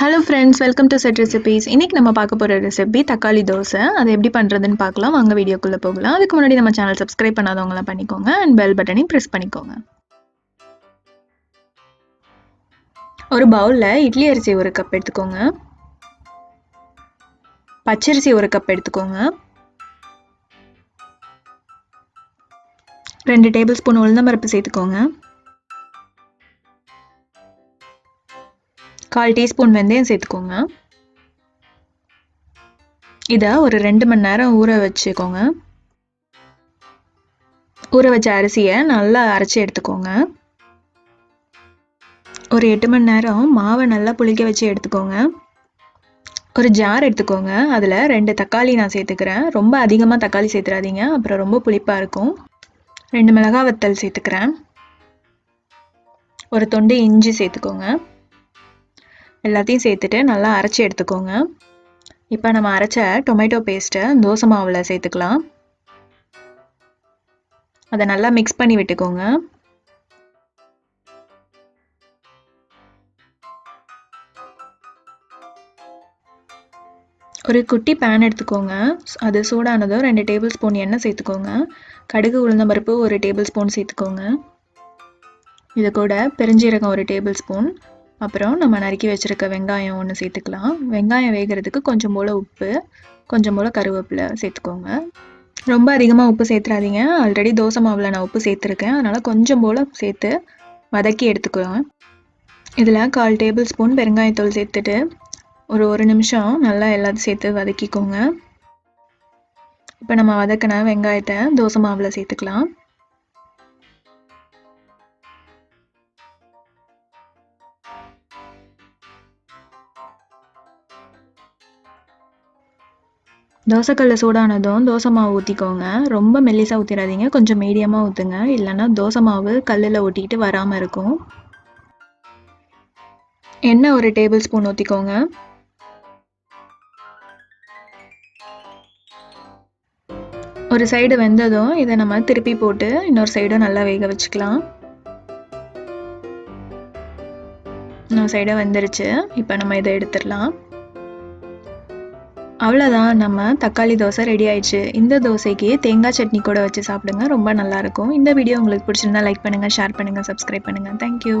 Hello friends, welcome to SETRecipes. இன்றைக்கி நம்ம பார்க்க போகிற ரெசிபி தக்காளி தோசை. அதை எப்படி பண்ணுறதுன்னு பார்க்கலாம். வாங்க வீடியோக்குள்ளே போகலாம். அதுக்கு முன்னாடி நம்ம சேனல் சப்ஸ்கிரைப் பண்ணாதவங்களாம் பண்ணிக்கோங்க அண்ட் பெல் பட்டனையும் ப்ரெஸ் பண்ணிக்கோங்க. ஒரு பவுலில் இட்லி அரிசி 1 கப் எடுத்துக்கோங்க. பச்சரிசி 1 கப் எடுத்துக்கோங்க. 2 டேபிள் ஸ்பூன் உளுந்தம்பருப்பு சேர்த்துக்கோங்க. 1/4 டீஸ்பூன் வெந்தயம் சேர்த்துக்கோங்க. இதை ஒரு 2 மணி நேரம் ஊற வச்சுக்கோங்க. ஊற வச்ச அரிசியை நல்லா அரைச்சி எடுத்துக்கோங்க. ஒரு 8 மணி நேரம் மாவை நல்லா புளிக்க வச்சு எடுத்துக்கோங்க. ஒரு ஜார் எடுத்துக்கோங்க. அதில் 2 தக்காளி நான் சேர்த்துக்கிறேன். ரொம்ப அதிகமாக தக்காளி சேர்த்துறாதீங்க, அப்புறம் ரொம்ப புளிப்பாக இருக்கும். 2 மிளகாய் வத்தல் சேர்த்துக்கிறேன். ஒரு தொண்டு இஞ்சி சேர்த்துக்கோங்க. எல்லாத்தையும் சேர்த்துட்டு நல்லா அரைச்சி எடுத்துக்கோங்க. இப்போ நம்ம அரைச்ச டொமேட்டோ பேஸ்ட்டை தோசை மாவில் சேர்த்துக்கலாம். அதை நல்லா மிக்ஸ் பண்ணி விட்டுக்கோங்க. ஒரு குட்டி பேன் எடுத்துக்கோங்க. அது சூடானதும் 2 டேபிள் ஸ்பூன் எண்ணெய் சேர்த்துக்கோங்க. கடுகு உளுந்தம்பருப்பு 1 டேபிள் ஸ்பூன் சேர்த்துக்கோங்க. இது கூட பெருஞ்சீரகம் 1 டேபிள் ஸ்பூன், அப்புறம் நம்ம நறுக்கி வச்சுருக்க வெங்காயம் 1 சேர்த்துக்கலாம். வெங்காயம் வேகிறதுக்கு கொஞ்சம் போல் உப்பு, கொஞ்சம் போல் கருவேப்பிலை சேர்த்துக்கோங்க. ரொம்ப அதிகமாக உப்பு சேர்த்துறாதீங்க. ஆல்ரெடி தோசை மாவில் நான் உப்பு சேர்த்துருக்கேன், அதனால் கொஞ்சம் போல் சேர்த்து வதக்கி எடுத்துக்கோங்க. இதில் 1/4 டேபிள் ஸ்பூன் பெருங்காயத்தூள் சேர்த்துட்டு ஒரு நிமிஷம் நல்லா எல்லாத்தையும் சேர்த்து வதக்கிக்கோங்க. இப்போ நம்ம வதக்கின வெங்காயத்தை தோசை மாவில் சேர்த்துக்கலாம். தோசைக்கல்ல சூடானதும் தோசை மாவு ஊற்றிக்கோங்க. ரொம்ப மெல்லிசாக ஊற்றிடாதீங்க, கொஞ்சம் மீடியமாக ஊற்றுங்க, இல்லைன்னா தோசை மாவு கல்லில் ஒட்டிக்கிட்டு வராமல் இருக்கும். எண்ணெய் 1 டேபிள் ஸ்பூன் ஊற்றிக்கோங்க. ஒரு சைடு வெந்ததும் இதை நம்ம திருப்பி போட்டு இன்னொரு சைடும் நல்லா வேக வச்சுக்கலாம். இன்னொரு சைடும் வெந்துருச்சு. இப்போ நம்ம இதை எடுத்துடலாம். அவ்வளோதான், நம்ம தக்காளி தோசை ரெடி ஆயிடுச்சு. இந்த தோசைக்கு தேங்காய் சட்னி கூட வச்சு சாப்பிடுங்க, ரொம்ப நல்லாயிருக்கும். இந்த வீடியோ உங்களுக்கு பிடிச்சிருந்தா லைக் பண்ணுங்கள், ஷேர் பண்ணுங்கள், சப்ஸ்கிரைப் பண்ணுங்கள். தேங்க்யூ.